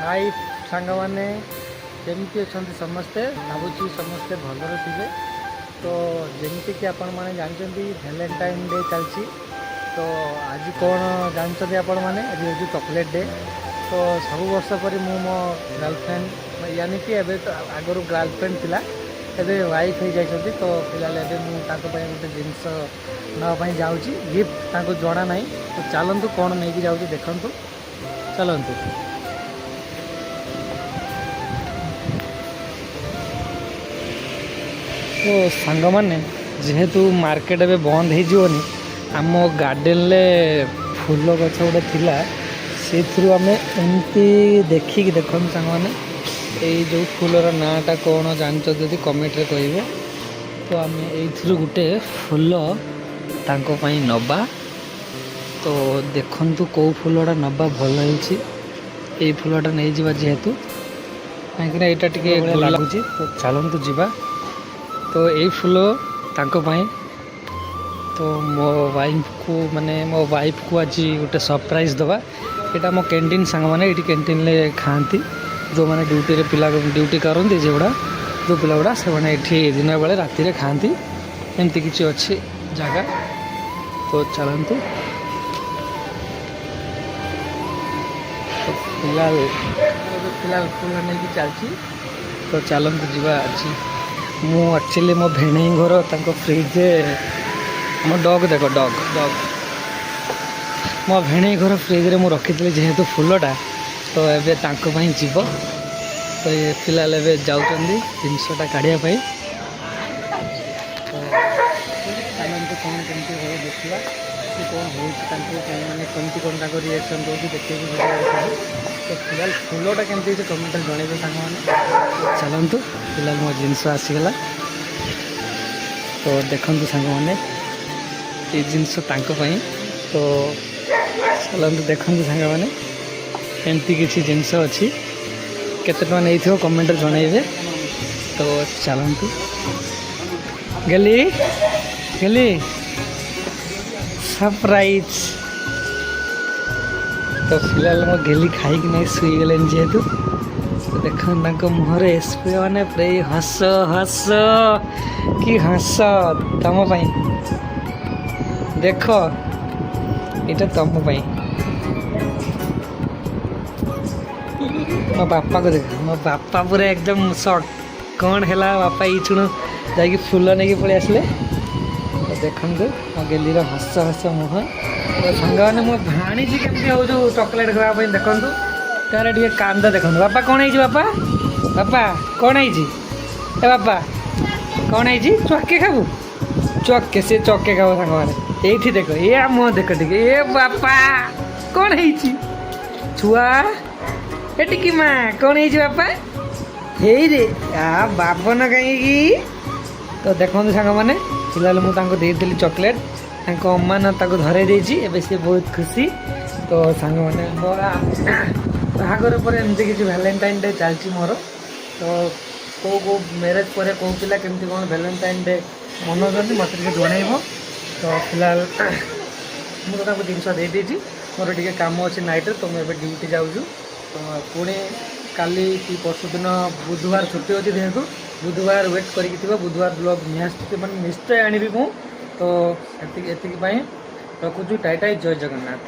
हाय सांग मैंने केमती अच्छा समस्ते भावुँ समस्ते भलर थे। तो जमीक कि आपण मैंने जानते वैलेंटाइन डे चलती। तो आज कौन जानते आपण मैंने आज हूँ चॉकलेट डे। तो सब वर्ष पर मो गर्लफ्रेंड यानी कि एबे तो आगुरी गर्लफ्रेंड थिला एबे वाइफ हो जाती। तो फिलहाल एबे मुझे गोटे जिनस नापी जाऊँगी गिफ्ट जना ना। तो चलतु कौन नहीं जाऊँगी देखु चलतु। तो सांग मैंने जेहेतु मार्केट एवं बंद होनी आम गार्डेन ले फूल गछ गोटे थिला से आम एमती देखिक देख सांग मैंने यही जो फूलर नाटा कौन जानते जदि कमेंट रे कहे। तो आम ये गोटे फूल तांको नबा। तो देखु कौ फूलटा नबा भल हो फूलटा नहीं जावा जेहेतु कहीं यहाँ टे लगुच। तो चलतु जीवा। तो यही फूल तांको पाई तो मो वाइफ को माने मो वाइफ को आज गोटे सरप्राइज दवा। यहाँ मो कैंटीन सांग मैंने ये कैंटीन ले खाती जो मैंने ड्यूटी रे पिला ड्यूटी करती जोड़ा जो पिला गुड़ा से मैंने ये दिन बेले राति खाती एमती किसी अच्छी जगह। तो चलतु तो फिलहाल फूल नहीं चलती। तो चलतु जीवा। आज मु एक्चुअली मो भेणई घर तांको फ्रिज मो डग देख डग डग मो भेणई घर फ्रिज रे मु रखी जेहेतु फूलटा तो एबे तांको पई जीव। तो ये फिलहाल एबे जाउचंदी जिनसटा काढ़िया पई। तो चलंतु कौन केमती हो देखिबा कि कौन होउछ तांको माने केमती कोन ताको रिएक्शन दोछि देखिबा। तो फिलहाल फूलटा केमती जे कमेंट जणेबे सांग माने। चलंतु फिलहाल मो जिनस आसीगला। तो देखंतु सांग माने ये जिनस तांको पई। तो चलंतु देखंतु सांग माने एमती किछि जिनस अछि केते टका नै थियो कमेंट जणेबे। तो चलंतु गली गली सरप्राइज। तो फिलहाल मो गेली खाई कि नहीं शुई गले जेहेतु। तो देख मुहर एसपी मैंने प्रे हस हस कि हस तम पाई देख ये तम पाई। मो बापा को देख मो बापा पूरा एकदम शॉक कौन है बापा ये छुण जा फूल नहीं पलि आसले। तो देखु मो गेली हस हस मुह। तो सांग मैंने मो भाणीजी केमती हो जो चॉकलेट खावा देखु तार टे कांद देखो। बापा कौन है बापा बापा कौन है ए बापा कौन है चके खाबू चके से चके खाव सांग मैंने ये देख ये मुँह देख टे ए बापा कौन है छुआ ए टिकी माँ कौन है बापा हे रे आ बाबन कहीं। तो देखो सांग मैंने फिलहाल मुझे चॉकलेट अम्मा ना धरे देती एवं सी बहुत खुशी। तो सांग मैंने बाहागर पर एमती किसी वैलेंटाइन डे चलती मोर। तो कौ कौ मैरेज पर कौ पिला केमती कौन वैलेंटाइन डे मनाउछन्ति मत जन। तो फिलहाल मुझे जिनस दे देती मोर टे कम अच्छे नाइट। तो मुझे ड्यूटी जाऊँ। तो पुणी काली कि परसु दिन बुधवार छुट्टी अच्छी जेहेतु बुधवार वेट कर बुधवार ब्लॉग निश्चय आनी मु। तो एति रखुचु टाटा जय जगन्नाथ।